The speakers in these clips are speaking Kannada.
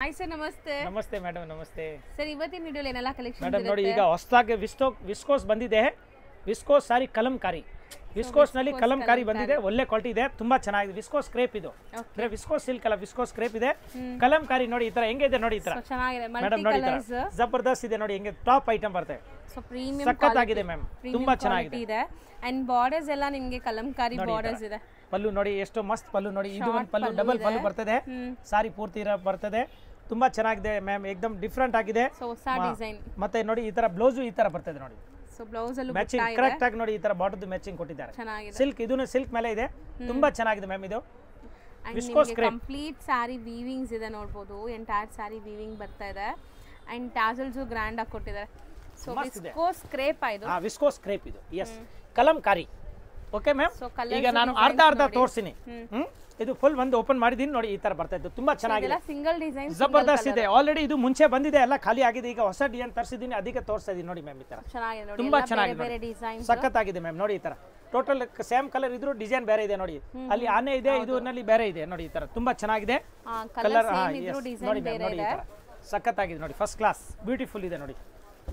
ಹಾಯ್ ಸರ್, ನಮಸ್ತೆ. ನಮಸ್ತೆ ಮೇಡಮ್, ನಮಸ್ತೆ ಸರ್, ಇವತ್ತಿನ ವಿಡಿಯೋಲಿ ಏನೆಲ್ಲ ಕಲೆಕ್ಷನ್ ಮೇಡಮ್ ನೋಡಿ, ಈಗ ಹೊಸದಾಗಿ ವಿಸ್ಕೋಸ್ ಬಂದಿದೆ. ವಿಸ್ಕೋಸ್ ಸಾರಿ ಕಲಂಕಾರಿ, ವಿಸ್ಕೋಸ್ ನಲ್ಲಿ ಕಲಂಕಾರಿ ಬಂದಿದೆ. ಒಳ್ಳೆ ಕ್ವಾಲಿಟಿ ಇದೆ, ತುಂಬಾ ಚೆನ್ನಾಗಿದೆ. ವಿಸ್ಕೋಸ್ ಕ್ರೇಪ್ ಇದು, ಅಂದ್ರೆ ವಿಸ್ಕೋಸ್ ಸಿಲ್ಕ್ ಅಲ್ಲ, ವಿಸ್ಕೋಸ್ ಕ್ರೇಪ್ ಇದೆ. ಕಲಂಕಾರಿ ನೋಡಿ ಈ ತರ ಹೆಂಗಿದೆ ನೋಡಿ, ಈ ತರ ಮೇಡಮ್ ನೋಡಿ, ಜಬರ್ದಸ್ತ್ ಇದೆ ನೋಡಿ, ಹೆಂಗೆ ಟಾಪ್ ಐಟಮ್ ಬರುತ್ತೆ. ಸೊ ಪ್ರೀಮಿಯಂ ಸಖತ್ತಾಗಿದೆ ಮ್ಯಾಮ್, ತುಂಬಾ ಚೆನ್ನಾಗಿದೆ. ಅಂಡ್ ಬಾರ್ಡರ್ಸ್ ಎಲ್ಲ ನಿಮಗೆ ಕಲಂಕಾರಿ ಬಾರ್ಡರ್ಸ್ ಇದೆ. ಪಲ್ಲು ನೋಡಿ ಎಷ್ಟು ಮಸ್ತ್ ಪಲ್ಲು ನೋಡಿ, ಇದು ಒಂದು ಪಲ್ಲು ಡಬಲ್ ಪಲ್ಲು ಬರ್ತದೆ, ಸಾರಿ ಪೂರ್ತಿ ಬರ್ತದೆ. ತುಂಬಾ ಚೆನ್ನಾಗಿದೆ ಮ್ಯಾಮ್, ಏಕದಮ್ ಡಿಫ್ರೆಂಟ್ ಆಗಿದೆ. ಮತ್ತೆ ನೋಡಿ ಈ ತರ ಬ್ಲೌಸ್ ಈ ತರ ಬರ್ತದೆ ನೋಡಿ. ಸೊ ಬ್ಲೌಸ್ ಅಲ್ಲಿ ಮ್ಯಾಚಿಂಗ್ ಕರೆಕ್ಟ್ ಆಗಿ ನೋಡಿ, ಈ ತರ ಬಾರ್ಡರ್ ಮ್ಯಾಚಿಂಗ್ ಕೊಟ್ಟಿದ್ದಾರೆ. ಸಿಲ್ಕ್, ಇದೂನು ಸಿಲ್ಕ್ ಮೇಲೆ ಇದೆ, ತುಂಬಾ ಚೆನ್ನಾಗಿದೆ ಮ್ಯಾಮ್. ಇದು ವಿಸ್ಕೋಸ್ ಕ್ರೇಪ್ ಕಂಪ್ಲೀಟ್ ಸಾರಿ ವೀವಿಂಗ್ಸ್ ಇದೆ, ನೋಡಬಹುದು. ಎಂಟೈರ್ ಸಾರಿ ವೀವಿಂಗ್ ಬರ್ತಾ ಇದೆ ಅಂಡ್ ಟ್ಯಾಸಲ್ಸ್ ಗ್ರ್ಯಾಂಡ್ ಆಗಿ ಕೊಟ್ಟಿದ್ದಾರೆ. ಸೊ ವಿಸ್ಕೋಸ್ ಕ್ರೇಪ್ ಇದು, ವಿಸ್ಕೋಸ್ ಕ್ರೇಪ್ ಇದು, ಎಸ್ ಕಲಂಕಾರಿ. ಓಕೆ ಮ್ಯಾಮ್, ಈಗ ನಾನು ಅರ್ಧ ತೋರಿಸ್ತೀನಿ. ಇದು ಫುಲ್ ಒಂದು ಓಪನ್ ಮಾಡಿದೀನಿ ನೋಡಿ, ಈ ತರ ಬರ್ತಾ ಇತ್ತು, ತುಂಬಾ ಚೆನ್ನಾಗಿದೆ. ಸಿಂಗಲ್ ಡಿಸೈನ್ ಜಬರ್ದಸ್ತ್ ಇದೆ. ಆಲ್ರೆಡಿ ಇದು ಮುಂಚೆ ಬಂದಿದೆ, ಎಲ್ಲ ಖಾಲಿ ಆಗಿದೆ. ಈಗ ಹೊಸ ಡಿಸೈನ್ ತರಿಸಿದೀನಿ, ಅದಕ್ಕೆ ತೋರಿಸ್ತಾ ಇದೀನಿ ನೋಡಿ ಮ್ಯಾಮ್. ಈ ತರ ತುಂಬಾ ಚೆನ್ನಾಗಿದೆ, ಸಖತ್ತಾಗಿದೆ ಮ್ಯಾಮ್. ನೋಡಿ ಈ ತರ ಟೋಟಲ್ ಸೇಮ್ ಕಲರ್ ಇದ್ರು ಡಿಸೈನ್ ಬೇರೆ ಇದೆ ನೋಡಿ. ಅಲ್ಲಿ ಆನೆ ಇದೆ, ಇದರಲ್ಲಿ ಬೇರೆ ಇದೆ ನೋಡಿ. ಈ ತರ ತುಂಬಾ ಚೆನ್ನಾಗಿದೆ ಕಲರ್. ನೋಡಿ ಮ್ಯಾಮ್, ನೋಡಿ ಈ ತರ ಸಖತ್ತಾಗಿದೆ ನೋಡಿ, ಫಸ್ಟ್ ಕ್ಲಾಸ್ ಬ್ಯೂಟಿಫುಲ್ ಇದೆ ನೋಡಿ,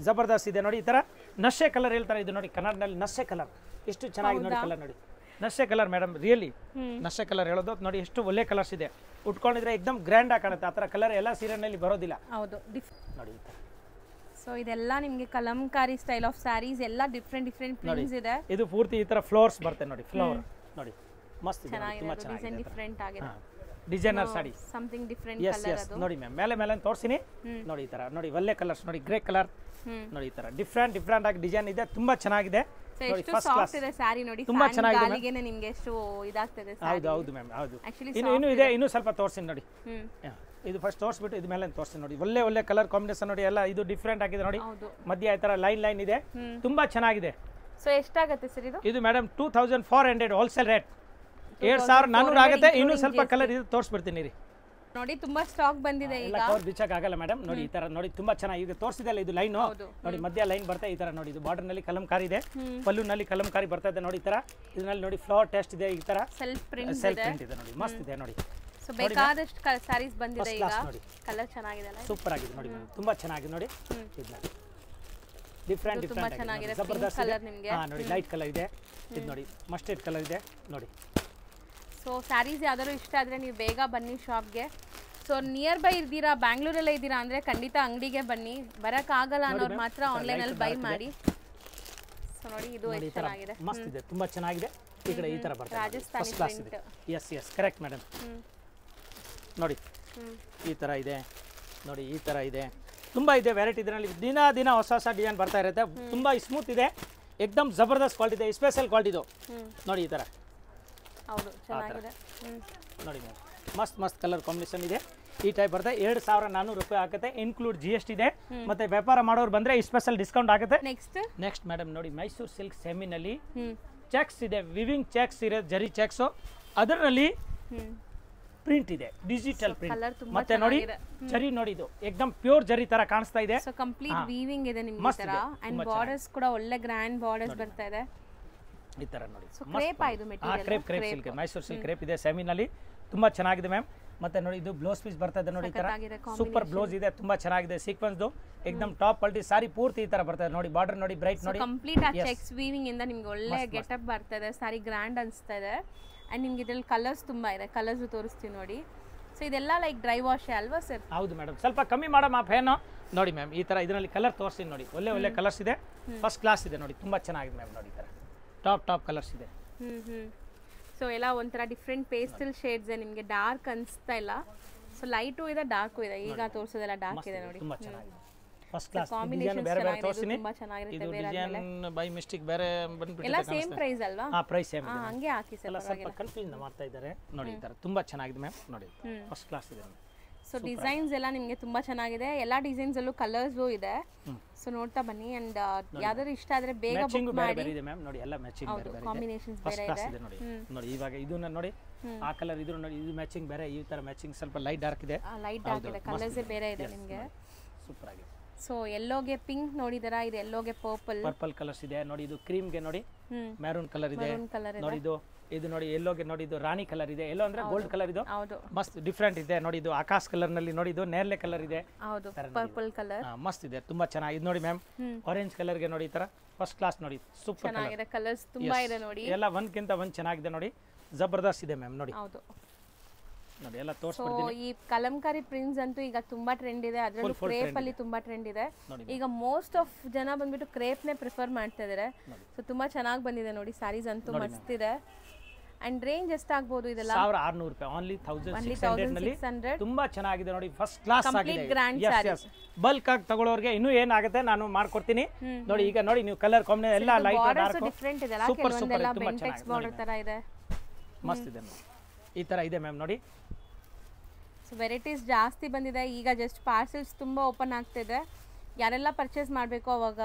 ಜಬರ್ದಸ್ತ್ ಇದೆ ನೋಡಿ. ಈ ತರ ನಶೆ ಕಲರ್ ಹೇಳ್ತಾರೆ ಇದು ನೋಡಿ, ಕನ್ನಡದಲ್ಲಿ ನಶೆ ಕಲರ್. ಎಷ್ಟು ಚೆನ್ನಾಗಿದೆ ನೋಡಿ ಕಲರ್ ನೋಡಿ, ನಶೆ ಕಲರ್ ಮೇಡಮ್, ರಿಯಲಿ ನಶೆ ಕಲರ್ ಹೇಳೋದು ನೋಡಿ. ಎಷ್ಟು ಒಳ್ಳೆ ಕಲರ್ಸ್ ಇದೆ, ಉಟ್ಕೊಂಡಿದ್ರೆ ಎಕ್ದಮ್ ಗ್ರ್ಯಾಂಡ್ ಆಗಿ ಕಾಣುತ್ತೆ. ಆ ಥರ ಕಲರ್ ಎಲ್ಲ ಸೀರೆನಲ್ಲಿ ಬರೋದಿಲ್ಲ. ಹೌದು ನೋಡಿ ಈ ಥರ. ಸೊ ಇದೆಲ್ಲ ನಿಮಗೆ ಕಲಂಕಾರಿ ಸ್ಟೈಲ್ ಆಫ್ ಸ್ಯಾರೀಸ್, ಎಲ್ಲ ಡಿಫ್ರೆಂಟ್ ಪ್ರಿಂಟ್ಸ್ ಇದೆ. ಇದು ಪೂರ್ತಿ ಈ ತರ ಫ್ಲವರ್ಸ್ ಬರುತ್ತೆ ನೋಡಿ, ಫ್ಲವರ್ ನೋಡಿ, ಮಸ್ತ್ ಇದೆ, ತುಂಬಾ ಚೆನ್ನಾಗಿದೆ. ಡಿಫ್ರೆಂಟ್ ಆಗಿದೆ, designer sari, something different colour ಅದು ನೋಡಿ ಮ್ಯಾಮ್. ಮೇಲೆ ತೋರಿಸ್ತೀನಿ ನೋಡಿ, ಈ ತರ ನೋಡಿ, ಒಳ್ಳೆ ಕಲರ್ಸ್ ನೋಡಿ, ಗ್ರೇ ಕಲರ್ ನೋಡಿ. ಈ ತರ ಡಿಫ್ರೆಂಟ್ ಆಗಿ ಡಿಸೈನ್ ಇದೆ, ತುಂಬಾ ಚೆನ್ನಾಗಿದೆ ನೋಡಿ. ಫಸ್ಟ್ ಕ್ಲಾಸ್ ಇದೆ ಸಾರಿ ನೋಡಿ, ತುಂಬಾ ಚೆನ್ನಾಗಿದೆ. ಗಾಳಿಗೆನೇ ನಿಮಗೆ ಎಷ್ಟು ಇದಾಗ್ತದೆ ಸಾರಿ. ಹೌದು ಮ್ಯಾಮ್, ಹೌದು. ಇನ್ನು ಇದೆ, ಇನ್ನು ಸ್ವಲ್ಪ ತೋರಿಸ್ತೀನಿ ನೋಡಿ. ಇದು ಫಸ್ಟ್ ತೋರಿಸ್ಬಿಟ್ಟು ಇದು ಮೇಲೆ ತೋರಿಸ್ತೀನಿ ನೋಡಿ. ಒಳ್ಳೆ ಕಲರ್ ಕಾಂಬಿನೇಷನ್ ನೋಡಿ, ಎಲ್ಲ ಇದು ಡಿಫ್ರೆಂಟ್ ಆಗಿದೆ ನೋಡಿ. ಮಧ್ಯ ಈ ತರ ಲೈನ್ ಇದೆ, ತುಂಬಾ ಚೆನ್ನಾಗಿದೆ. ಸೊ ಎಷ್ಟಾಗುತ್ತೆ ಸರ್ ಇದು? ಇದು ಮೇಡಮ್ 2400 ಹೋಲ್ಸೇಲ್ ರೇಟ್, 7400 ಆಗುತ್ತೆ. ಇನ್ನು ಸ್ವಲ್ಪ ಕಲರ್ ಇದು ತೋರಿಸ್ಬಿಡ್ತೀನಿ ರೀ ನೋಡಿ. ತುಂಬಾ ಸ್ಟಾಕ್ ಬಂದಿದೆ, ಈಗ ಕವರ್ ಬಿಚ್ಚಕ್ ಆಗಲ್ಲ ಮೇಡಮ್. ನೋಡಿ ಈ ತರ ನೋಡಿ, ತುಂಬಾ ಚೆನ್ನಾಗಿ ಈಗ ತೋರಿಸಿದಲ್ಲ ಇದು ಲೈನ್ ನೋಡಿ, ಮಧ್ಯ ಲೈನ್ ಬರ್ತಾ ಈ ತರ ನೋಡಿ. ಇದು ಬಾರ್ಡರ್ ನಲ್ಲಿ ಕಲಂಕಾರಿ ಇದೆ, ಪಲ್ಲುನಲ್ಲಿ ಕಲಂಕಾರಿ ಬರ್ತಾ ಇದೆ ನೋಡಿ. ಈ ತರ ಇದರಲ್ಲಿ ನೋಡಿ ಫ್ಲವರ್ ಟೆಸ್ಟ್ ಇದೆ, ಈ ತರ ಸೆಲ್ಫ್ ಪ್ರಿಂಟ್ ಇದೆ ನೋಡಿ, ಮಸ್ತ್ ಇದೆ ನೋಡಿ. ಸೊ ಬೇಕಾದಷ್ಟು ಸ್ಯಾರೀಸ್ ಬಂದಿದೆ ಈಗ. ಕಲರ್ ಚೆನ್ನಾಗಿದೆ ಅಲ್ಲ, ಸೂಪರ್ ಆಗಿದೆ ನೋಡಿ, ತುಂಬಾ ಚೆನ್ನಾಗಿದೆ ನೋಡಿ. ಡಿಫ್ರೆಂಟ್ ಚೆನ್ನಾಗಿದೆ, ಜಬರ್ದಸ್ತ್ ಕಲರ್ ನಿಮಗೆ. ಹಾ ನೋಡಿ, ಲೈಟ್ ಕಲರ್ ಇದೆ, ಇದು ನೋಡಿ ಮಸ್ಟರ್ಡ್ ಕಲರ್ ಇದೆ ನೋಡಿ. ಸೊ ಸ್ಯಾರೀಸ್ ಯಾವ್ದಾದ್ರು ಇಷ್ಟ ಆದರೆ ನೀವು ಬೇಗ ಬನ್ನಿ ಶಾಪ್ಗೆ. ಸೊ ನಿಯರ್ ಬೈ ಇದ್ದೀರಾ, ಬ್ಯಾಂಗ್ಳೂರಲ್ಲೇ ಇದ್ದೀರಾ ಅಂದರೆ ಖಂಡಿತ ಅಂಗಡಿಗೆ ಬನ್ನಿ. ಬರೋಕ್ಕಾಗಲ್ಲ ಅನ್ನೋರು ಮಾತ್ರ ಆನ್ಲೈನಲ್ಲಿ ಬೈ ಮಾಡಿ. ಸೊ ನೋಡಿ, ಇದು ಎಷ್ಟು ಚೆನ್ನಾಗಿದೆ, ಮಸ್ತ್ ಇದೆ, ತುಂಬಾ ಚೆನ್ನಾಗಿದೆ. ಈ ಕಡೆ ಈ ತರ ಬರ್ತದೆ, ರಾಜಸ್ಥಾನಿ ಫಸ್ಟ್ ಕ್ಲಾಸ್ ಇದೆ. Yes correct madam. ನೋಡಿ ಈ ತರ ಇದೆ ನೋಡಿ, ಈ ತರ ಇದೆ, ತುಂಬಾ ಇದೆ ವೆರೈಟಿ. ಇದರಲ್ಲಿ ದಿನ ಹೊಸ ಡಿಸೈನ್ ಬರ್ತಾ ಇರುತ್ತೆ. ತುಂಬಾ ಸ್ಮೂತ್ ಇದೆ, ಎಕ್ದಮ್ ಜಬರ್ದಸ್ತ್ ಕ್ವಾಲಿಟಿ ಇದೆ, ಸ್ಪೆಷಲ್ ಕ್ವಾಲಿಟಿ ಇದು ನೋಡಿ. ಈ ತರ ಹೌದು, ಚೆನ್ನಾಗಿದೆ ನೋಡಿ ಮ್ಯಾಮ್, ಮಸ್ತ್ ಕಲರ್ ಕಾಂಬಿನೇಷನ್ ಇದೆ. ಈ ಟೈಪ್ ಬರುತ್ತೆ. 2400 ರೂಪಾಯಿ ಆಗುತ್ತೆ, ಇನ್ಕ್ಲೂಡ್ GST ಇದೆ. ಮತ್ತೆ ವ್ಯಾಪಾರ ಮಾಡೋರು ಬಂದ್ರೆ ಸ್ಪೆಷಲ್ ಡಿಸ್ಕೌಂಟ್ ಆಗುತ್ತೆ. ನೆಕ್ಸ್ಟ್ ಮೇಡಮ್ ನೋಡಿ, ಮೈಸೂರು ಸಿಲ್ಕ್ ಸೆಮಿನಲ್ಲಿ ಚೆಕ್ಸ್ ಇದೆ, ವಿವಿಂಗ್ ಚೆಕ್ಸ್ ಇದೆ, ಜರಿ ಚೆಕ್ಸ್, ಅದರಲ್ಲಿ ಪ್ರಿಂಟ್ ಇದೆ, ಡಿಜಿಟಲ್ ಪ್ರಿಂಟ್. ಮತ್ತೆ ನೋಡಿ ಜರಿ ನೋಡಿ, ಇದು ಎಕ್ದಮ್ ಪ್ಯೂರ್ ಜರಿ ತರ ಕಾಣಿಸ್ತಾ ಇದೆ. ಸೊ ಕಂಪ್ಲೀಟ್ ವೀವಿಂಗ್ ಇದೆ ನಿಮಗೆ ಈ ತರ. ಅಂಡ್ ಬಾರ್ಡರ್ಸ್ ಕೂಡ ಒಳ್ಳೆ ಗ್ರ್ಯಾಂಡ್ ಬಾರ್ಡರ್ಸ್ ಬರ್ತಾ ಇದೆ ಈ ತರ ನೋಡಿ. ಸೊ ಕ್ರೇಪ್ ಇದು material, crepe silk, Mysuru silk crepe ಇದೆ ಸೆಮಿನಲ್ಲಿ, ತುಂಬಾ ಚೆನ್ನಾಗಿದೆ ಮ್ಯಾಮ್. ಮತ್ತೆ ನೋಡಿ, ಇದು ಬ್ಲೌಸ್ ಪೀಸ್ ಬರ್ತಾ ಇದೆ ನೋಡಿ, ಈ ತರ ಸೂಪರ್ ಬ್ಲೌಸ್ ಇದೆ, ತುಂಬಾ ಚೆನ್ನಾಗಿದೆ. ಸೀಕ್ವೆನ್ಸ್ ಎಕ್ದಮ್ ಟಾಪ್ ಕ್ವಾಲಿಟಿ ಸಾರಿ ಪೂರ್ತಿ ಈ ತರ ಬರ್ತಾ ಇದೆ ನೋಡಿ. ಬಾರ್ಡರ್ ನೋಡಿ, ಬ್ರೈಟ್ ನೋಡಿ, ಕಂಪ್ಲೀಟ್ ಆ ಚೆಕ್ಸ್ ವೀವಿಂಗ್ ಇಂದ ನಿಮಗೆ ಒಳ್ಳೆ ಗೆಟಪ್ ಬರ್ತಾ ಇದೆ, ಸಾರಿ ಗ್ರ್ಯಾಂಡ್ ಅನಿಸ್ತಾ ಇದೆ. ಅಂಡ್ ನಿಮ್ಗೆ ಇದ್ರಲ್ಲಿ ಕಲರ್ಸ್ ತುಂಬಾ ಇದೆ, ಕಲರ್ಸ್ ತೋರಿಸ್ತೀನಿ ನೋಡಿ. ಸೊ ಇದೆಲ್ಲ ಲೈಕ್ ಡ್ರೈ ವಾಶ್ ಅಲ್ವಾ ಸರ್? ಹೌದು ಮೇಡಮ್, ಸ್ವಲ್ಪ ಕಮ್ಮಿ ಮಾಡೋ ಮಾ ಫೇನು ನೋಡಿ ಮ್ಯಾಮ್. ಈ ತರ ಇದರಲ್ಲಿ ಕಲರ್ ತೋರಿಸ್ತೀನಿ ನೋಡಿ, ಒಳ್ಳೆ ಕಲರ್ಸ್ ಇದೆ, ಫಸ್ಟ್ ಕ್ಲಾಸ್ ಇದೆ ನೋಡಿ, ತುಂಬಾ ಚೆನ್ನಾಗಿದೆ ಮ್ಯಾಮ್ ನೋಡಿ. ಈ ತರ ಟಾಪ್ ಕಲರ್ಸ್ ಇದೆ. ಸೊ ಎಲ್ಲ ಒಂಥರ ಡಿಫ್ರೆಂಟ್ ಪೇಸ್ಟಲ್ ಶೇಡ್ಸ್ ಇದೆ, ನಿಮಗೆ ಡಾರ್ಕ್ ಅನಿಸ್ತಾ ಇಲ್ಲ. ಸೊ ಲೈಟು ಇದೆ, ಡಾರ್ಕು ಇದೆ. ಈಗ ತೋರಿಸೋದೆಲ್ಲ ಡಾರ್ಕ್ ಇದೆ ನೋಡಿ, ತುಂಬಾ ಚೆನ್ನಾಗಿದೆ, ಫಸ್ಟ್ ಕ್ಲಾಸ್. ಡಿಸೈನ್ ಬೇರೆ ತೋರಿಸ್ತೀನಿ. ಇದು ಡಿಸೈನ್ ಬೈ ಮಿಸ್ಟೇಕ್ ಬೇರೆ ಬಂದ್ಬಿಟ್ಟಿದೆ. ಎಲ್ಲ ಸೇಮ್ ಪ್ರೈಸ್ ಅಲ್ವಾ? ಹಾ, ಪ್ರೈಸ್ ಸೇಮ್ ಇದೆ. ಹಂಗೆ ಹಾಕಿ ಸರ್, ಸ್ವಲ್ಪ ಕನ್ಫ್ಯೂಸ್ ಮಾಡ್ತಾ ಇದ್ದಾರೆ ನೋಡಿ. ಈ ತರ ತುಂಬಾ ಚೆನ್ನಾಗಿದೆ ಮ್ಯಾಮ್ ನೋಡಿ, ಫಸ್ಟ್ ಕ್ಲಾಸ್ ಇದೆ. ಸೊ ಡಿಸೈನ್ಸ್ ಎಲ್ಲ ನಿಮಗೆ ತುಂಬಾ ಚೆನ್ನಾಗಿದೆ, ಎಲ್ಲ ಡಿಸೈನ್ಸ್ ಅಲ್ಲೂ ಕಲರ್ಸ್ ಇದೆ. ಸೊ ನೋಡ್ತಾ ಬನ್ನಿ. ಅಂಡ್ ಯಾವ್ದಾದ್ರು ಇಷ್ಟ ಆದ್ರೆ ಬೇಗ ಬುಕ್ ಮಾಡಿ. ಇದೆ ಮ್ಯಾಮ್ ನೋಡಿ, ಎಲ್ಲ ಮ್ಯಾಚಿಂಗ್ ಬೇರೆ ಬೇರೆ ಕಾಂಬಿನೇಷನ್ಸ್ ಬೇರೆ ಇದೆ ನೋಡಿ. ನೋಡಿ ಇವಾಗ ಇದನ್ನ ನೋಡಿ, ಆ ಕಲರ್ ಇದ್ರು ನೋಡಿ, ಇದು ಮ್ಯಾಚಿಂಗ್ ಬೇರೆ, ಈ ತರ ಮ್ಯಾಚಿಂಗ್ ಸ್ವಲ್ಪ ಲೈಟ್ ಡಾರ್ಕ್ ಇದೆ. ಲೈಟ್ ಡಾರ್ಕ್ ಇದೆ, ಕಲರ್ಸ್ ಬೇರೆ ಇದೆ ನಿಮಗೆ. ಸೂಪರ್ ಆಗಿದೆ. ಸೊ ಯೆಲ್ಲೋಗೆ ಪಿಂಕ್ ನೋಡಿದರಾ, ಇದು ಯೆಲ್ಲೋಗೆ ಪರ್ಪಲ್ ಕಲರ್ಸ್ ಇದೆ ನೋಡಿ. ಇದು ಕ್ರೀಮ್ ಗೆ ನೋಡಿ ಮೆರೂನ್ ಕಲರ್ ಇದೆ ನೋಡಿ. ಇದು ಇದು ನೋಡಿ ಎಲ್ಲೋಗೆ ನೋಡಿ ಇದು ರಾಣಿ ಕಲರ್ ಇದೆ, ಎಲ್ಲೋ ಅಂದ್ರೆ ಗೋಲ್ಡ್ ಕಲರ್ ಇದು ಹೌದು ಮಸ್ತ್ ಡಿಫ್ರೆಂಟ್ ಇದೆ ನೋಡಿ. ಇದು ಆಕಾಶ್ ಕಲರ್ ನಲ್ಲಿ ನೋಡಿ, ಇದು ನೇರಳೆ ಕಲರ್ ಇದೆ, ಹೌದು ಪರ್ಪಲ್ ಕಲರ್ ಮಸ್ತ್ ಇದೆ, ತುಂಬಾ ಚೆನ್ನಾಗಿ ನೋಡಿ ಮ್ಯಾಮ್. ಆರೆಂಜ್ ಕಲರ್ ಗೆ ನೋಡಿ ಈ ತರ ಫಸ್ಟ್ ಕ್ಲಾಸ್ ನೋಡಿ, ಸೂಪರ್ ಚೆನ್ನಾಗಿದೆ, ಕಲರ್ಸ್ ತುಂಬಾ ಇದೆ ನೋಡಿ, ಎಲ್ಲ ಒಂದ್ಕಿಂತ ಒಂದ್ ಚೆನ್ನಾಗಿದೆ ನೋಡಿ, ಜಬರ್ದಸ್ತ್ ಇದೆ ಮ್ಯಾಮ್ ನೋಡಿ. ಹೌದು ನೋಡಿ ಎಲ್ಲ ತೋರಿಸ್ಬಿಡ್ತೀನಿ. ಈ ಕಲಂಕಾರಿ ಪ್ರಿಂಟ್ಸ್ ಅಂತೂ ಈಗ ತುಂಬಾ ಟ್ರೆಂಡ್ ಇದೆ, ಅದರಲ್ಲೂ ಕ್ರೇಪ್ ಅಲ್ಲಿ ತುಂಬಾ ಟ್ರೆಂಡ್ ಇದೆ. ಈಗ ಮೋಸ್ಟ್ ಆಫ್ ಜನ ಬಂದ್ಬಿಟ್ಟು ಕ್ರೇಪ್ ನೇ ಪ್ರಿಫರ್ ಮಾಡ್ತಾ ಇದಾರೆ. ಸೊ ತುಂಬಾ ಚೆನ್ನಾಗಿ ಬಂದಿದೆ ನೋಡಿ, ಸ್ಯಾರೀಸ್ ಅಂತೂ ಮಸ್ತ್ ಇದೆ. ಅಂಡ್ ರೇಂಜ್ ಎಷ್ಟಾಗಬಹುದು ಇದೆಲ್ಲ? 1600 ರೂಪಾಯಿ, ಓನ್ಲಿ 1600 ನಲ್ಲಿ ತುಂಬಾ ಚೆನ್ನಾಗಿದೆ ನೋಡಿ, ಫಸ್ಟ್ ಕ್ಲಾಸ್ ಆಗಿದೆ. ಬಲ್ಕ್ ಆಗಿ ತಗೊಳ್ಳೋರಿಗೆ ಇನ್ನೂ ಏನಾಗುತ್ತೆ ನಾನು ಮಾಡ್ಕೊಡ್ತೀನಿ ನೋಡಿ. ಈಗ ನೋಡಿ ನೀವು ಕಲರ್ ಕಾಂಬಿನೇಷನ್ ಎಲ್ಲ ಲೈಟ್ ಡಾರ್ಕ್ ಡಿಫರೆಂಟ್ ಇದೆ ಅಲ್ಲ, ಕೆಲವೊಂದೆಲ್ಲ ಬೆಂಟೆಕ್ಸ್ ಬಾರ್ಡರ್ ತರ ಇದೆ, ಮಸ್ತ್ ಇದೆ ಈ ತರ ಇದೆ ಮ್ಯಾಮ್ ನೋಡಿ. ಸೊ ವೆರೈಟೀಸ್ ಜಾಸ್ತಿ ಬಂದಿದೆ. ಈಗ ಜಸ್ಟ್ ಪಾರ್ಸೆಲ್ಸ್ ತುಂಬ ಓಪನ್ ಆಗ್ತಿದೆ. ಯಾರೆಲ್ಲ ಪರ್ಚೇಸ್ ಮಾಡಬೇಕು ಅವಾಗ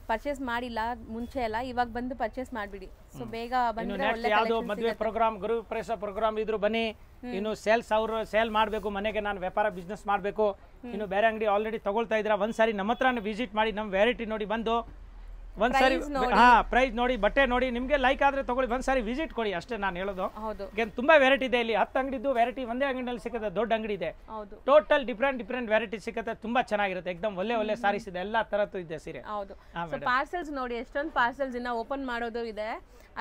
ಪರ್ಚೇಸ್ ಮಾಡಿಲ್ಲ ಮುಂಚೆ ಎಲ್ಲ, ಇವಾಗ ಬಂದು ಪರ್ಚೇಸ್ ಮಾಡಿಬಿಡಿ. ಸೊ ಬೇಗ ಬಂದರೆ ಒಳ್ಳೆ ಯಾವುದು ಮದುವೆ ಪ್ರೋಗ್ರಾಮ್, ಗೃಹಪ್ರವೇಶ ಪ್ರೋಗ್ರಾಮ್ ಇದ್ರು ಬನ್ನಿ. ಇನ್ನು ಸೇಲ್ಸ್ ಅವರು ಸೇಲ್ ಮಾಡಬೇಕು, ಮನೆಗೆ ನಾನು ವ್ಯಾಪಾರ ಬಿಸ್ನೆಸ್ ಮಾಡಬೇಕು, ಇನ್ನು ಬೇರೆ ಅಂಗಡಿ ಆಲ್ರೆಡಿ ತಗೊಳ್ತಾ ಇದ್ದೀರಾ, ಒಂದ್ಸಾರಿ ನಮ್ಮ ಹತ್ರನೇ ವಿಸಿಟ್ ಮಾಡಿ, ನಮ್ಮ ವೆರೈಟಿ ನೋಡಿ ಬಂದು ಒಂದ್ಸಾರಿ ಪ್ರೈಸ್ ನೋಡಿ, ಬಟ್ಟೆ ನೋಡಿ, ನಿಮ್ಗೆ ಲೈಕ್ ಆದ್ರೆ ತಗೊಳ್ಳಿ, ಒಂದ್ಸಾರಿ ವಿಸಿಟ್ ಕೊಡಿ ಅಷ್ಟೇ ನಾನು ಹೇಳೋದು. ತುಂಬಾ ವೆರೈಟಿ ಇದೆ ಇಲ್ಲಿ, 10 ಅಂಗಡಿದ್ದು ವೆರೈಟಿ ಒಂದೇ ಅಂಗಡಿಯಲ್ಲಿ ಸಿಗುತ್ತೆ, ದೊಡ್ಡ ಅಂಗಡಿ ಇದೆ, ಟೋಟಲ್ ಡಿಫ್ರೆಂಟ್ ವೆರೈಟಿ ಸಿಗುತ್ತೆ, ತುಂಬಾ ಚೆನ್ನಾಗಿರುತ್ತೆ, ಎಕ್ದಮ್ ಒಳ್ಳೆ ಸಾರೀಸ್ ಇದೆ, ಎಲ್ಲಾ ತರದ್ದು ಇದೆ ಸೀರೆ. ಹೌದು ಪಾರ್ಸೆಲ್ಸ್ ನೋಡಿ, ಎಷ್ಟೊಂದು ಪಾರ್ಸೆಲ್ಸ್ ಇನ್ನ ಓಪನ್ ಮಾಡೋದು ಇದೆ,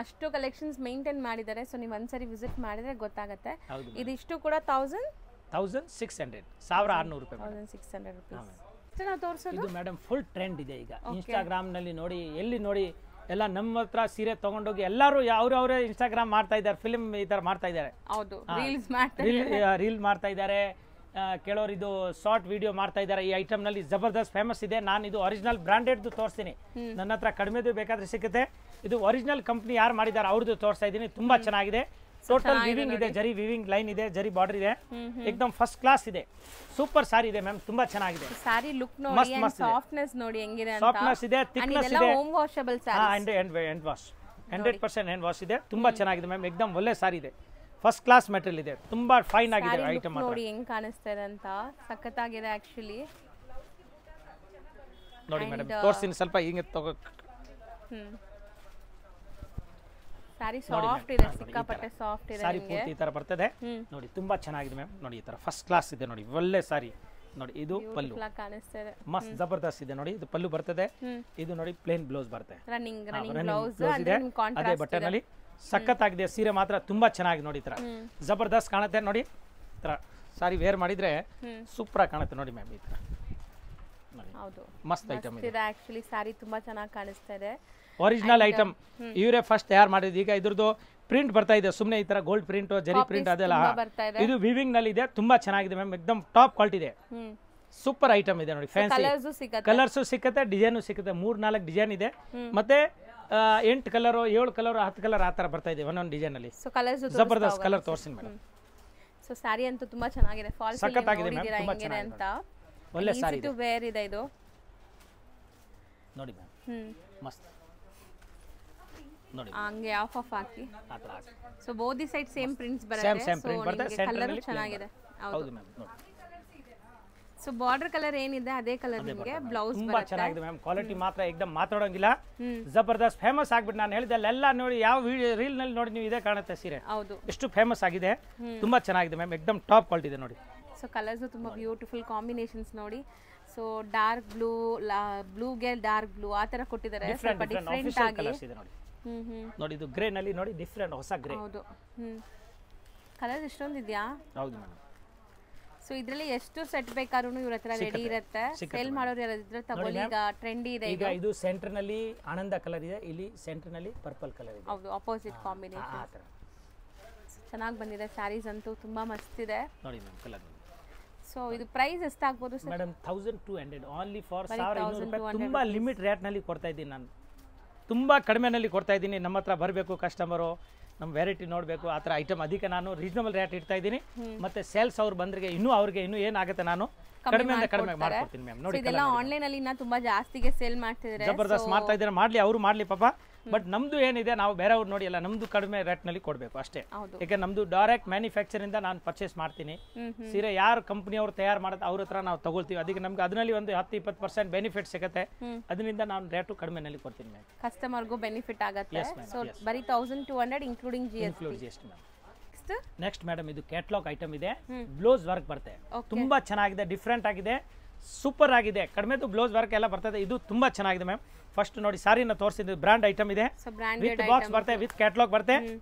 ಅಷ್ಟು ಕಲೆಕ್ಷನ್ಸ್ ಮೇಂಟೈನ್ ಮಾಡಿದ್ದಾರೆ. ಸೊ ನೀವು ಒಂದ್ಸರಿ ವಿಸಿಟ್ ಮಾಡಿದ್ರೆ ಗೊತ್ತಾಗುತ್ತೆ. ಇದಿಷ್ಟು ಕೂಡ 1600 ರೂಪಾಯಿ, 1600 ರುಪೀಸ್. ಇದು ಮೇಡಮ್ ಫುಲ್ ಟ್ರೆಂಡ್ ಇದೆ ಈಗ ಇನ್ಸ್ಟಾಗ್ರಾಮ್ ನಲ್ಲಿ ನೋಡಿ, ಎಲ್ಲಿ ನೋಡಿ ಎಲ್ಲ ನಮ್ಮ ಹತ್ರ ಸೀರೆ ತಗೊಂಡೋಗಿ ಎಲ್ಲರೂ ಅವರೇ ಇನ್ಸ್ಟಾಗ್ರಾಮ್ ಮಾಡ್ತಾ ಇದ್ದಾರೆ, ಫಿಲ್ಮ್ ಈ ತರ ಮಾಡ್ತಾ ಇದ್ದಾರೆ, ರೀಲ್ ಮಾಡ್ತಾ ಇದ್ದಾರೆ, ಕೆಲವರು ಇದು ಶಾರ್ಟ್ ವಿಡಿಯೋ ಮಾಡ್ತಾ ಇದ್ದಾರೆ. ಈ ಐಟಮ್ ನಲ್ಲಿ ಜಬರ್ದಸ್ತ್ ಫೇಮಸ್ ಇದೆ. ನಾನು ಇದು ಒರಿಜಿನಲ್ ಬ್ರಾಂಡೆಡ್ ತೋರಿಸ್ತೀನಿ, ನನ್ನ ಹತ್ರ ಕಡಿಮೆದು ಬೇಕಾದ್ರೆ ಸಿಗುತ್ತೆ. ಇದು ಒರಿಜಿನಲ್ ಕಂಪ್ನಿ ಯಾರು ಮಾಡಿದ್ದಾರೆ ಅವ್ರದ್ದು ತೋರಿಸ್ತಾ ಇದ್ದೀನಿ, ತುಂಬಾ ಚೆನ್ನಾಗಿದೆ. ಟೋಟಲ್ ವಿವಿಂಗ್ ಇದೆ, ಜರಿ ವಿವಿಂಗ್ ಲೈನ್ ಇದೆ, ಜರಿ ಬಾರ್ಡರ್ ಇದೆ, ಏಕದಮ್ ಫಸ್ಟ್ ಕ್ಲಾಸ್ ಇದೆ, ಸೂಪರ್ ಸಾರಿ ಇದೆ ಮ್ಯಾಮ್, ತುಂಬಾ ಚೆನ್ನಾಗಿದೆ. ಸಾರಿ ಲುಕ್ ನೋಡಿ, ಸಾಫ್ಟ್ನೆಸ್ ನೋಡಿ ಹೆಂಗಿದೆ ಅಂತ, ಸಾಫ್ಟ್ನೆಸ್ ಇದೆ, ಥಿಕ್ನೆಸ್ ಇದೆ, ಹೋಮ್ ವಾಷಬಲ್ ಸಾರಿ, ಹ್ಯಾಂಡ್ ವಾಶ್ 100% ಹ್ಯಾಂಡ್ ವಾಶ್ ಇದೆ, ತುಂಬಾ ಚೆನ್ನಾಗಿದೆ ಮ್ಯಾಮ್, ಏಕದಮ್ ಒಳ್ಳೆ ಸಾರಿ ಇದೆ, ಫಸ್ಟ್ ಕ್ಲಾಸ್ ಮೆಟೀರಿಯಲ್ ಇದೆ, ತುಂಬಾ ಫೈನ್ ಆಗಿದೆ ಐಟಮ್ ನೋಡಿ ಹೆಂಗ್ ಕಾಣಿಸ್ತಾ ಇದೆ ಅಂತ, ಸಖತ್ತಾಗಿದೆ ಆಕ್ಚುಲಿ ನೋಡಿ ಮೇಡಮ್. ತೋರಿಸ್ತೀನಿ ಸ್ವಲ್ಪ ಹಿಂಗೆ ತಗೋ. ಸಾರಿ ಸಾಫ್ಟ್ ಇದೆ, ಸಿಕ್ಕಾಪಟ್ಟೆ ಸಾಫ್ಟ್ ಇದೆ, ಸಾರಿ ಪೂರ್ತಿ ಈ ತರ ಬರ್ತದೆ ನೋಡಿ, ತುಂಬಾ ಚೆನ್ನಾಗಿದೆ ಮ್ಯಾಮ್ ನೋಡಿ, ಈ ತರ ಫಸ್ಟ್ ಕ್ಲಾಸ್ ಇದೆ ನೋಡಿ, ಒಳ್ಳೆ ಸಾರಿ ನೋಡಿ. ಇದು ಪಲ್ಲು ಮಸ್ತ್ ಜಬರ್ದಸ್ತ್ ಇದೆ ನೋಡಿ, ಇದು ಪಲ್ಲು ಬರ್ತದೆ, ಇದು ನೋಡಿ ಪ್ಲೇನ್ ಬ್ಲೌಸ್ ಬರುತ್ತೆ, ಅದೇ ಬಟ್ಟೆ ನಲ್ಲಿ ಸಖತ್ತಾಗಿದೆ ಸೀರೆ, ಮಾತ್ರ ತುಂಬಾ ಚೆನ್ನಾಗಿ ನೋಡಿ, ಈ ತರ ಜಬರ್ದಸ್ತ್ ಕಾಣುತ್ತೆ ನೋಡಿ, ಈ ತರ ಸಾರಿ ವೇರ್ ಮಾಡಿದ್ರೆ ಸೂಪರ್ ಆಗಿ ಕಾಣುತ್ತೆ ನೋಡಿ ಮ್ಯಾಮ್, ಈ ತರ ಮಸ್ತ್ ಐಟಮ್ ಇದೆ ಆಕ್ಚುಲಿ, ಸಾರಿ ತುಂಬಾ ಚೆನ್ನಾಗಿ ಕಾಣಿಸ್ತಾ ಇದೆ, ಒರಿಜಿನಲ್ ಐಟಮ್ ಇವರೇ ಫಸ್ಟ್ ತಯಾರು ಮಾಡಿದ್ದು. ಈಗ ಇದ್ರದ್ದು ಪ್ರಿಂಟ್ ಬರ್ತಾ ಇದೆ, ಸುಮ್ಮನೆ ಈ ತರ ಗೋಲ್ಡ್ ಪ್ರಿಂಟ್, ಜರಿ ಪ್ರಿಂಟ್ ಅದೆಲ್ಲ, ಇದು ವಿವಿಂಗ್ ನಲ್ಲಿ ಇದೆ, ತುಂಬಾ ಚೆನ್ನಾಗಿದೆ ಮ್ಯಾಮ್, ಎಕ್ದಮ್ ಟಾಪ್ ಕ್ವಾಲಿಟಿ ಇದೆ, ಸೂಪರ್ ಐಟಮ್ ಇದೆ ನೋಡಿ, ಫ್ಯಾನ್ಸಿ ಕಲರ್ಸ್ ಸಿಕ್ಕತ್ತೆ, ಡಿಸೈನ್ ಸಿಕ್ಕತ್ತೆ, 3-4 ಡಿಸೈನ್ ಇದೆ, ಮತ್ತೆ 8 ಕಲರ್ 7 ಕಲರ್ 10 ಕಲರ್ ಆ ತರ ಬರ್ತಾ ಇದೆ ಒಂದೊಂದು ಡಿಸೈನ್ ಅಲ್ಲಿ, ಜಬರ್ದಸ್ತ್ ಕಲರ್ ತೋರಿಸ್ತೀನಿ ಮೇಡಮ್. ಸೊ ಸಾರಿ ಅಂತೂ ತುಂಬಾ ಚೆನ್ನಾಗಿದೆ, ಫಾಲ್ ಸಖತ್ ಆಗಿದೆ ಮ್ಯಾಮ್, ತುಂಬಾ ಚೆನ್ನಾಗಿದೆ, ಒಳ್ಳೆ ಸಾರಿ ಇದು ವೇರ್ ಇದೆ, ಇದು ನೋಡಿ ಮ್ಯಾಮ್ ಮಸ್ತ್ ನೋಡಿ, ಹಂಗೆ of hockey, so ಬೋದಿ side same prints ಬರುತ್ತೆ, ಸೇಮ್ ಪ್ರಿಂಟ್ ಬರುತ್ತೆ, ಕಲರ್ ಚೆನ್ನಾಗಿದೆ. ಹೌದು ಮ್ಯಾಮ್ ನೋಡಿ, ಸೊ ಬಾರ್ಡರ್ ಕಲರ್ ಏನಿದೆ ಅದೇ ಕಲರ್ ನಿಮಗೆ ಬ್ಲೌಸ್ ತುಂಬಾ ಚೆನ್ನಾಗಿದೆ ಮ್ಯಾಮ್, ಕ್ವಾಲಿಟಿ ಮಾತ್ರ ಏಕದಮ್ ಮಾತಾಡೋಂಗಿಲ್ಲ, ಜಬರ್ದಸ್ತ್ ಫೇಮಸ್ ಆಗ್ಬಿಟ್ಟು ನಾನು ಹೇಳಿದೆ ಎಲ್ಲ ನೋಡಿ, ಯಾವ ರೀಲ್ ನಲ್ಲಿ ನೋಡಿ ನೀವು ಇದೇ ಕಾಣುತ್ತೆ ಸೀರೆ, ಹೌದು ಎಷ್ಟು ಫೇಮಸ್ ಆಗಿದೆ, ತುಂಬಾ ಚೆನ್ನಾಗಿದೆ ಮ್ಯಾಮ್, ಏಕದಮ್ ಟಾಪ್ ಕ್ವಾಲಿಟಿ ಇದೆ ನೋಡಿ. ಸೊ ಕಲರ್ಸ್ ತುಂಬಾ ಬ್ಯೂಟಿಫುಲ್ ಕಾಂಬಿನೇಷನ್ಸ್ ನೋಡಿ, ಸೊ ಡಾರ್ಕ್ ಬ್ಲೂಗೆ ಡಾರ್ಕ್ ಬ್ಲೂ ಆ ತರ ಕೊಟ್ಟಿದ್ದಾರೆ, ಸ್ವಲ್ಪ ಡಿಫರೆಂಟ್ ಆಗಿ ನೋಡಿ, ಇದು ಗ್ರೇ ನಲ್ಲಿ ನೋಡಿ, ಡಿಫರೆಂಟ್ ಹೊಸ ಗ್ರೇ, ಹೌದು ಕಲರ್ಸ್ ಇಷ್ಟೊಂದು ಇದೆಯಾ? ಹೌದು ಮೇಡಮ್. ಸೊ ಇದರಲ್ಲಿ ಎಷ್ಟು ಸೆಟ್ ಬೇಕಾದ್ರೂ ಇವ್ರ ಹತ್ರ ರೆಡಿ ಇರುತ್ತೆ, ಸೇಲ್ ಮಾಡೋರು ಯಾರಾದ್ರೂ ತಗೊಳ್ಳಿ, ಈಗ ಟ್ರೆಂಡಿ ಇದೆ. ಈಗ ಇದು ಸೆಂಟರ್ ನಲ್ಲಿ ಆನಂದ ಕಲರ್ ಇದೆ, ಇಲ್ಲಿ ಸೆಂಟರ್ ನಲ್ಲಿ ಪರ್ಪಲ್ ಕಲರ್ ಇದೆ, ಹೌದು ಆಪೋಸಿಟ್ ಕಾಂಬಿನೇಷನ್, ಚೆನ್ನಾಗಿ ಬಂದಿದೆ, ಸ್ಯಾರೀಸ್ ಅಂತೂ ತುಂಬಾ ಮಸ್ತ್ ಇದೆ ನೋಡಿ ಮ್ಯಾಮ್ ಕಲರ್. ಸೊ ಇದು ಪ್ರೈಸ್ ಎಷ್ಟಾಗಬಹುದು ಸರ್? ಮೇಡಮ್ 1200 ಓನ್ಲಿ ಫಾರ್ 1200 ರೂಪಾಯಿ, ತುಂಬಾ ಲಿಮಿಟ್ ರೇಟ್ ನಲ್ಲಿ ಕೊಡ್ತಾ ಇದ್ದೀನಿ ನಾನು, ತುಂಬಾ ಕಡಿಮೆನಲ್ಲಿ ಕೊಡ್ತಾ ಇದ್ದೀನಿ. ನಮ್ಮ ಹತ್ರ ಬರಬೇಕು ಕಸ್ಟಮರು, ನಮ್ಮ ವೆರೈಟಿ ನೋಡಬೇಕು, ಆ ಥರ ಐಟಮ್ ಅದಕ್ಕೆ ನಾನು ರೀಸನಬಲ್ ರೇಟ್ ಇಡ್ತಾ ಇದ್ದೀನಿ. ಮತ್ತೆ ಸೇಲ್ಸ್ ಅವ್ರು ಬಂದ್ರಿಗೆ ಅವ್ರಿಗೆ ಇನ್ನೂ ಏನಾಗುತ್ತೆ ನಾನು ಕಡಿಮೆ ಮಾಡ್ಕೊಡ್ತೀನಿ ಮ್ಯಾಮ್. ನೋಡಿ ಇದೆಲ್ಲ ಆನ್ಲೈನ್ ಅಲ್ಲಿ ತುಂಬಾ ಜಾಸ್ತಿಗೆ ಸೇಲ್ ಮಾಡ್ತಿದ್ದಾರೆ, ಜಬರ್ದಸ್ತ್ ಮಾಡ್ತಾ ಇದ್ದಾರೆ, ಮಾಡ್ಲಿ ಅವರು ಮಾಡ್ಲಿ ಪಾಪ, ಬಟ್ ನಮ್ದು ಏನಿದೆ ನಾವು ಬೇರೆಯವ್ರು ನೋಡಿ ಅಲ್ಲ ನಮ್ದು ಕಡಿಮೆ ರೇಟ್ ನಲ್ಲಿ ಕೊಡಬೇಕು ಅಷ್ಟೇ. ಯಾಕೆ ನಮ್ದು ಡೈರೆಕ್ಟ್ ಮ್ಯಾನುಫ್ಯಾಕ್ಚರ್ ಇಂದ ನಾನು ಪರ್ಚೇಸ್ ಮಾಡ್ತೀನಿ. ಸೀರೆ ಯಾರು ಕಂಪನಿಯವರು ತಯಾರು ಮಾಡೋದು ಅವ್ರ ಹತ್ರ ನಾವು ತಗೊಳ್ತೀವಿ. ಅದಕ್ಕೆ ನಮ್ಗೆ ಅದರಲ್ಲಿ ಒಂದು 10-20% ಬೆನಿಫಿಟ್ ಸಿಗುತ್ತೆ. ಅದರಿಂದ ನಾನು ರೇಟು ಕಡಿಮೆನಲ್ಲಿ ಕೊಡ್ತೀನಿ ಮ್ಯಾಮ್. ಕಸ್ಟಮರ್ಗೂ ಬೆನಿಫಿಟ್ ಆಗುತ್ತೆ. ಸೊ ಬರೀ 1200 ಇನ್ಕ್ಲೂಡಿಂಗ್ ಜಿಎಸ್ಟಿ. ನೆಕ್ಸ್ಟ್ ಮೇಡಮ್ ಇದು ಕ್ಯಾಟಲಾಗ್ ಐಟಮ್ ಇದೆ. ಬ್ಲೌಸ್ ವರ್ಕ್ ಬರುತ್ತೆ. ತುಂಬಾ ಚೆನ್ನಾಗಿದೆ, ಡಿಫ್ರೆಂಟ್ ಆಗಿದೆ, ಸೂಪರ್ ಆಗಿದೆ. ಕಡಿಮೆದು ಬ್ಲೌಸ್ ವರ್ಕ್ ಎಲ್ಲ ಬರ್ತದೆ. ಇದು ತುಂಬಾ ಚೆನ್ನಾಗಿದೆ ಮ್ಯಾಮ್. ಫಸ್ಟ್ ನೋಡಿ ಸಾರಿನ ತೋರಿಸಿದ್ದು ಬ್ರಾಂಡ್ ಐಟಮ್ ಇದೆ. ವಿತ್ ಬಾಕ್ಸ್ ಬರುತ್ತೆ, ವಿತ್ ಕ್ಯಾಟಲಾಗ್ ಬರುತ್ತೆ,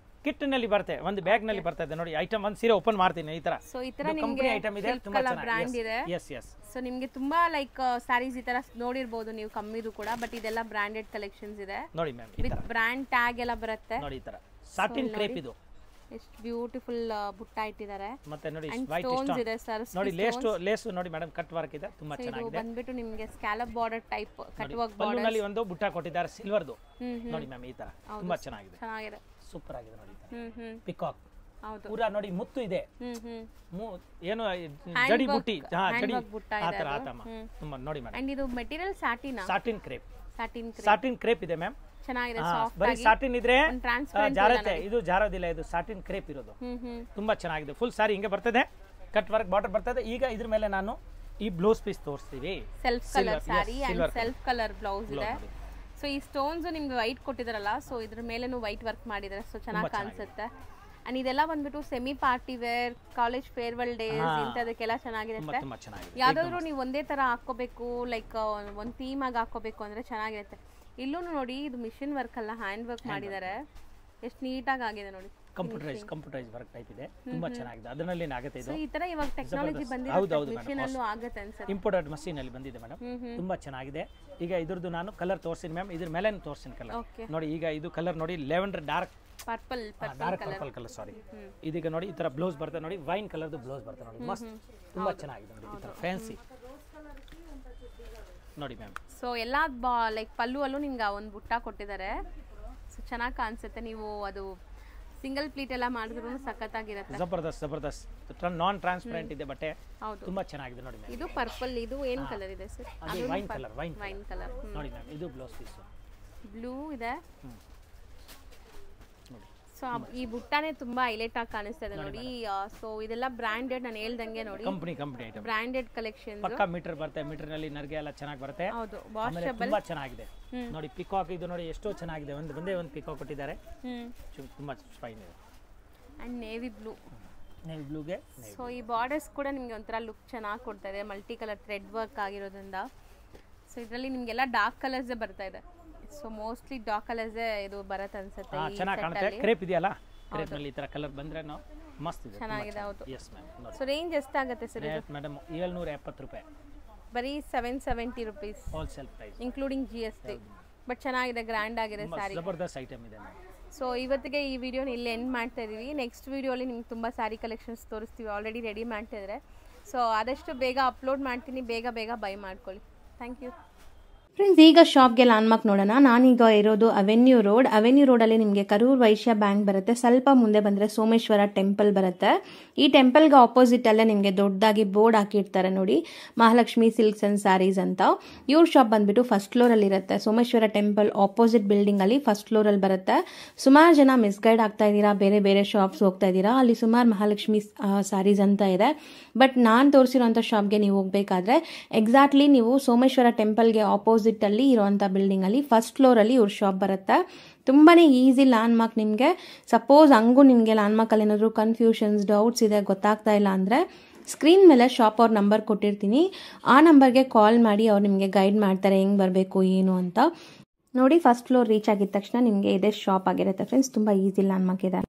ಕಿಟ್ ನಲ್ಲಿ ಬರುತ್ತೆ, ಒಂದು ಬ್ಯಾಗ್ ನಲ್ಲಿ ಬರ್ತದೆ. ನೋಡಿ ಐಟಮ್ ಒಂದು ಸೀರೆ ಓಪನ್ ಮಾಡ್ತೀನಿ ಈ ತರ. ಸೊ ಈ ತರ ನಿಮಗೆ ಐಟಮ್ ಇದೆ, ತುಂಬಾ ಚೆನ್ನಾಗಿದೆ. S S. ಸೊ ನಿಮಗೆ ತುಂಬಾ ಲೈಕ್ ಸ್ಯಾರೀಸ್ ಈ ತರ ನೋಡಿರಬಹುದು ನೀವು ಕಮ್ಮಿದು ಕೂಡ. ಬಟ್ ಇದೆಲ್ಲ ಬ್ರಾಂಡೆಡ್ ಕಲೆಕ್ಷನ್ಸ್ ಇದೆ ನೋಡಿ ಮ್ಯಾಮ್. ವಿತ್ ಬ್ರಾಂಡ್ ಟ್ಯಾಗ್ ಎಲ್ಲ ಬರುತ್ತೆ ನೋಡಿ. ಈ ತರ ಸಾಟಿನ್ ಕ್ರೇಪ್ ಇದು ಎಷ್ಟು ಬ್ಯೂಟಿಫುಲ್ ಬುಟ್ಟ ಇಟ್ಟಿದ್ದಾರೆ. ಮತ್ತೆ ನೋಡಿ ವೈಟ್ ಸ್ಟೋನ್ಸ್ ಇದೆ ಸರ್. ನೋಡಿ ಲೇಸ್ ನೋಡಿ ಮೇಡಮ್, ಕಟ್ ವರ್ಕ್ ಇದೆ, ತುಂಬಾ ಚೆನ್ನಾಗಿದೆ. ಬಂದ್ಬಿಟ್ಟು ನಿಮಗೆ scallop border type cut work border ನಲ್ಲಿ ಒಂದು ಬುಟ್ಟ ಕೊಟ್ಟಿದ್ದಾರೆ ಸಿಲ್ವರ್ದು. ನೋಡಿ ಮ್ಯಾಮ್ ಈ ತರ ತುಂಬಾ ಚೆನ್ನಾಗಿದೆ, ಸೂಪರ್ ಆಗಿದೆ ನೋಡಿ. ಪಿಕಾಕ್ ಪೂರಾ ನೋಡಿ ಮುತ್ತು ಇದೆ, ಏನು ಜಡಿ ಬುಟ್ಟಿ, ಆತರ ಆತಮ್ಮ ತುಂಬಾ ನೋಡಿ ಮೇಡಮ್. ಅಂಡ್ ಇದು ಮೆಟೀರಿಯಲ್ ಸಾಟಿನ್ ಕ್ರೇಪ್ ಇದೆ ಮ್ಯಾಮ್. ಚೆನ್ನಾಗಿದೆ, ಬರೀ ಸಾಟಿನ್ ಇದ್ರೆ ಜಾರತ್ತೆ, ಇದು ಜಾರೋದಿಲ್ಲ. ಇದು ಸಾಟಿನ್ ಕ್ರೇಪ್ ಇರೋದು, ತುಂಬಾ ಚೆನ್ನಾಗಿದೆ. ಫುಲ್ ಸಾರಿ ಹಿಂಗೆ ಬರ್ತದೆ, ಕಟ್ ವರ್ಕ್ ಬಾರ್ಡರ್ ಬರ್ತದೆ. ಈಗ ಇದ್ರ ಮೇಲೆ ನಾನು ಈ ಬ್ಲೌಸ್ ಪೀಸ್ ತೋರಿಸ್ತೀವಿ. Self colour sari and self colour blouse ಇದೆ. ಸೊ ಈ ಸ್ಟೋನ್ಸ್ ನಿಮ್ಗೆ ವೈಟ್ ಕೊಟ್ಟಿದಾರಲ್ಲ, ಸೊ ಇದ್ರ ಮೇಲೆನೂ ವೈಟ್ ವರ್ಕ್ ಮಾಡಿದ್ದಾರೆ. ಸೊ ಚೆನ್ನಾಗಿ ಕಾಣಿಸುತ್ತೆ. ಅಂಡ್ ಇದೆಲ್ಲ ಬಂದ್ಬಿಟ್ಟು semi party wear, college farewell days ಇಂಥದಕ್ಕೆಲ್ಲ ಚೆನ್ನಾಗಿರುತ್ತೆ. ಯಾವ್ದಾದ್ರು ನೀವು ಒಂದೇ ತರ ಹಾಕೋಬೇಕು, ಲೈಕ್ ಒಂದು ಥೀಮ್ ಆಗಿ ಹಾಕೋಬೇಕು ಅಂದ್ರೆ ಚೆನ್ನಾಗಿರುತ್ತೆ. ಇಲ್ಲೂ ನೋಡಿ ಇದು ಮಿಷಿನ್ ವರ್ಕ್ ಅಲ್ಲ, ಹ್ಯಾಂಡ್ ವರ್ಕ್ ಮಾಡಿದ್ದಾರೆ. ಎಷ್ಟು ನೀಟಾಗಿ ಆಗಿದೆ ನೋಡಿ. ಕಂಪ್ಯೂಟರೈಸ್ ವರ್ಕ್ ಟೈಪ್ ಇದೆ, ತುಂಬಾ ಚೆನ್ನಾಗಿದೆ. ಅದರಲ್ಲಿ ಆಗುತ್ತೆ ಇದು. ಈ ತರ ಇವಾಗ ಟೆಕ್ನಾಲಜಿ ಬಂದಿದೆ, ಮಿಷನ್ ಅಲ್ಲೂ ಆಗುತ್ತೆ ಅನ್ಸುತ್ತೆ. ಇಂಪೋರ್ಟೆಡ್ ಮಷೀನ್ ಅಲ್ಲಿ ಬಂದಿದೆ ಮೇಡಮ್, ತುಂಬಾ ಚೆನ್ನಾಗಿದೆ. ಈಗ ಇದ್ರದ್ದು ನಾನು ಕಲರ್ ತೋರಿಸ್ತೀನಿ ಮ್ಯಾಮ್. ಇದ್ರ ಮೇಲೆ ತೋರಿಸ್ತೀನಿ ಕಲರ್ ನೋಡಿ. ಈಗ ಇದು ಕಲರ್ ನೋಡಿ, ಲೆವೆಂಡರ್ ಡಾರ್ಕ್ ಪರ್ಪಲ್ ಕಲರ್ ಸಾರಿ. ಇದೀಗ ನೋಡಿ ಈ ತರ ಬ್ಲೌಸ್ ಬರ್ತದೆ ನೋಡಿ, ವೈನ್ ಕಲರ್ದು ಬ್ಲೌಸ್ ಬರ್ತದೆ ನೋಡಿ, ಮಸ್ತ್ ತುಂಬಾ ಚೆನ್ನಾಗಿದೆ ನೋಡಿ. ಈ ತರ ಫ್ಯಾನ್ಸಿ ನೋಡಿ ಮ್ಯಾಮ್. ಸೊ ಎಲ್ಲ ಲೈಕ್ ಪಲ್ಲು ಅಲ್ಲೂ ನಿಮ್ಗೆ ಒಂದು ಬುಟ್ಟ ಕೊಟ್ಟಿದ್ದಾರೆ. ಸೊ ಚೆನ್ನಾಗಿ ಕಾಣಿಸುತ್ತೆ. ನೀವು ಅದು ಸಿಂಗಲ್ ಪ್ಲೀಟ್ ಎಲ್ಲ ಮಾಡಿದ್ರು ಸಖತ್ತಾಗಿರುತ್ತೆ. ಜಬರ್ದಸ್ತ್ ನಾನ್ ಟ್ರಾನ್ಸ್ಪರೆಂಟ್ ಇದೆ ಬಟ್ಟೆ, ತುಂಬಾ ಚೆನ್ನಾಗಿದೆ ನೋಡಿ ಮ್ಯಾಮ್. ಇದು ಪರ್ಪಲ್, ಇದು ಏನು ಕಲರ್ ಇದೆ ಸರ್? ಅದು ವೈನ್ ಕಲರ್ ನೋಡಿ ಮ್ಯಾಮ್. ಇದು ಬ್ಲೌಸ್ ಪೀಸ್ ಬ್ಲೂ ಇದೆ. ಸೊ ಈ ಬುಟ್ಟಾನೇ ತುಂಬಾ ಹೈಲೈಟ್ ಆಗಿ ಕಾಣಿಸ್ತಾ ಇದೆ ನೋಡಿ. ಸೊ ಇದೆಲ್ಲ ಬ್ರಾಂಡೆಡ್, ನಾನು ಹೇಳ್ದಂಗೆ ನೋಡಿ ಕಂಪನಿ ಐಟಮ್, ಬ್ರಾಂಡೆಡ್ ಕಲೆಕ್ಷನ್. ಪಕ್ಕಾ ಮೀಟರ್ ಬರುತ್ತೆ, ಮೀಟರ್ ನಲ್ಲಿ ನರ್ಗೆ ಎಲ್ಲ ಚೆನ್ನಾಗಿ ಬರುತ್ತೆ. ಹೌದು, ವಾಷಬಲ್, ತುಂಬಾ ಚೆನ್ನಾಗಿದೆ ನೋಡಿ. ಪಿಕಾಕ್ ಇದು ನೋಡಿ ಎಷ್ಟೋ ಚೆನ್ನಾಗಿದೆ. ಒಂದೇ ಒಂದು ಪಿಕಾಕ್ ಕೊಟ್ಟಿದ್ದಾರೆ, ತುಂಬಾ ಫೈನ್ ಇದೆ. ಅಂಡ್ ನೇವಿ ಬ್ಲೂಗೆ. ಸೊ ಈ ಬಾರ್ಡರ್ಸ್ ಕೂಡ ನಿಮ್ಗೆ ಒಂಥರ ಲುಕ್ ಚೆನ್ನಾಗಿ ಕೊಡ್ತಾ ಇದೆ, ಮಲ್ಟಿ ಕಲರ್ ಥ್ರೆಡ್ ವರ್ಕ್ ಆಗಿರೋದ್ರಿಂದ. ಸೊ ಇದರಲ್ಲಿ ನಿಮ್ಗೆಲ್ಲ ಡಾರ್ಕ್ ಕಲರ್ಸ್ ಬರ್ತಾ ಇದೆ. ಸೊ ಮೋಸ್ಟ್ಲಿ ಡಾರ್ಕ್ ಕಲರ್ಸ್ ಇದು ಬರುತ್ತೆ ಅನ್ಸುತ್ತೆ. ಚೆನ್ನಾಗಿ ಕಾಣುತ್ತೆ. ಕ್ರೇಪ್ ಇದೆಯಲ್ಲ, ಕ್ರೇಪ್ ನಲ್ಲಿ ಈ ತರ ಕಲರ್ ಬಂದ್ರೆ ಮಸ್ತ್ ಇದೆ, ಚೆನ್ನಾಗಿದೆ. ಹೌದು. Yes ma'am. ಸೊ ರೇಂಜ್ ಎಷ್ಟಾಗುತ್ತೆ ಸರ್ ಇದು? ಮೇಡಮ್ 770 ರೂಪಾಯಿ, ಬರೀ 770 rupees wholesale price including GST. But ಚೆನ್ನಾಗಿದೆ, ಗ್ರ್ಯಾಂಡ್ ಆಗಿದೆ ಸಾರಿ, ಜಬರ್ದಸ್ತ್ ಐಟಮ್ ಇದೆ. ಸೊ ಇವತ್ತಿಗೆ ಈ ವಿಡಿಯೋನ ಇಲ್ಲಿ ಎಂಡ್ ಮಾಡ್ತಾ ಇದೀವಿ. ನೆಕ್ಸ್ಟ್ ವಿಡಿಯೋಲಿ ನಿಮ್ಗೆ ತುಂಬ ಸ್ಯಾರಿ ಕಲೆಕ್ಷನ್ಸ್ ತೋರಿಸ್ತೀವಿ. ಆಲ್ರೆಡಿ ರೆಡಿ ಮಾಡ್ತಿದ್ರೆ, ಸೊ ಆದಷ್ಟು ಬೇಗ ಅಪ್ಲೋಡ್ ಮಾಡ್ತೀನಿ, ಬೇಗ ಬೈ ಮಾಡ್ಕೊಳ್ಳಿ. Thank you friends. ಈಗ ಶಾಪ್ಗೆ ಲ್ಯಾಂಡ್ಮಾರ್ಕ್ ನೋಡೋಣ. ನಾನೀಗ ಇರೋದು ಅವೆನ್ಯೂ ರೋಡಲ್ಲಿ ನಿಮಗೆ ಕರೂರ್ ವೈಶ್ಯ ಬ್ಯಾಂಕ್ ಬರುತ್ತೆ. ಸ್ವಲ್ಪ ಮುಂದೆ ಬಂದರೆ ಸೋಮೇಶ್ವರ ಟೆಂಪಲ್ ಬರುತ್ತೆ. ಈ ಟೆಂಪಲ್ಗೆ ಆಪೋಸಿಟ್ ಅಲ್ಲೇ ನಿಮಗೆ ದೊಡ್ಡದಾಗಿ ಬೋರ್ಡ್ ಹಾಕಿರ್ತಾರೆ ನೋಡಿ, ಮಹಾಲಕ್ಷ್ಮಿ ಸಿಲ್ಕ್ಸ್ ಅಂಡ್ ಸ್ಯಾರೀಸ್ ಅಂತ. ಇವ್ರ ಶಾಪ್ ಬಂದ್ಬಿಟ್ಟು ಫಸ್ಟ್ ಫ್ಲೋರಲ್ಲಿ ಇರುತ್ತೆ. ಸೋಮೇಶ್ವರ ಟೆಂಪಲ್ ಆಪೋಸಿಟ್ ಬಿಲ್ಡಿಂಗ್ ಅಲ್ಲಿ ಫಸ್ಟ್ ಫ್ಲೋರಲ್ಲಿ ಬರುತ್ತೆ. ಸುಮಾರು ಜನ ಮಿಸ್ಗೈಡ್ ಆಗ್ತಾ ಇದ್ದೀರಾ, ಬೇರೆ ಶಾಪ್ಸ್ ಹೋಗ್ತಾ ಇದ್ದೀರಾ. ಅಲ್ಲಿ ಸುಮಾರು ಮಹಾಲಕ್ಷ್ಮಿ ಸ್ಯಾರೀಸ್ ಅಂತ ಇದೆ. ಬಟ್ ನಾನು ತೋರಿಸಿರೋಂಥ ಶಾಪ್ಗೆ ನೀವು ಹೋಗ್ಬೇಕಾದ್ರೆ ಎಕ್ಸಾಕ್ಟ್ಲಿ ನೀವು ಸೋಮೇಶ್ವರ ಟೆಂಪಲ್ಗೆ ಆಪೋಸಿಟ್ ಅಲ್ಲಿ ಇರುವಂತ ಬಿಲ್ಡಿಂಗ್ ಅಲ್ಲಿ ಫಸ್ಟ್ ಫ್ಲೋರ್ ಅಲ್ಲಿ ಇವ್ರ ಶಾಪ್ ಬರುತ್ತೆ. ತುಂಬಾನೇ ಈಸಿ ಲ್ಯಾಂಡ್ಮಾರ್ಕ್. ನಿಮಗೆ ಸಪೋಸ್ ಹಂಗೂ ನಿಮಗೆ ಲ್ಯಾಂಡ್ಮಾರ್ಕ್ ಅಲ್ಲಿ ಏನಾದ್ರು ಕನ್ಫ್ಯೂಷನ್ಸ್, ಡೌಟ್ಸ್ ಇದೆ, ಗೊತ್ತಾಗ್ತಾ ಇಲ್ಲ ಅಂದ್ರೆ ಸ್ಕ್ರೀನ್ ಮೇಲೆ ಶಾಪ್ ಅವ್ರ ನಂಬರ್ ಕೊಟ್ಟಿರ್ತೀನಿ. ಆ ನಂಬರ್ಗೆ ಕಾಲ್ ಮಾಡಿ ಅವ್ರು ನಿಮಗೆ ಗೈಡ್ ಮಾಡ್ತಾರೆ ಹೆಂಗ್ ಬರಬೇಕು ಏನು ಅಂತ. ನೋಡಿ, ಫಸ್ಟ್ ಫ್ಲೋರ್ ರೀಚ್ ಆಗಿದ ತಕ್ಷಣ ನಿಮಗೆ ಇದೇ ಶಾಪ್ ಆಗಿರುತ್ತೆ ಫ್ರೆಂಡ್ಸ್. ತುಂಬಾ ಈಸಿ ಲ್ಯಾಂಡ್ಮಾರ್ಕ್ ಇದೆ.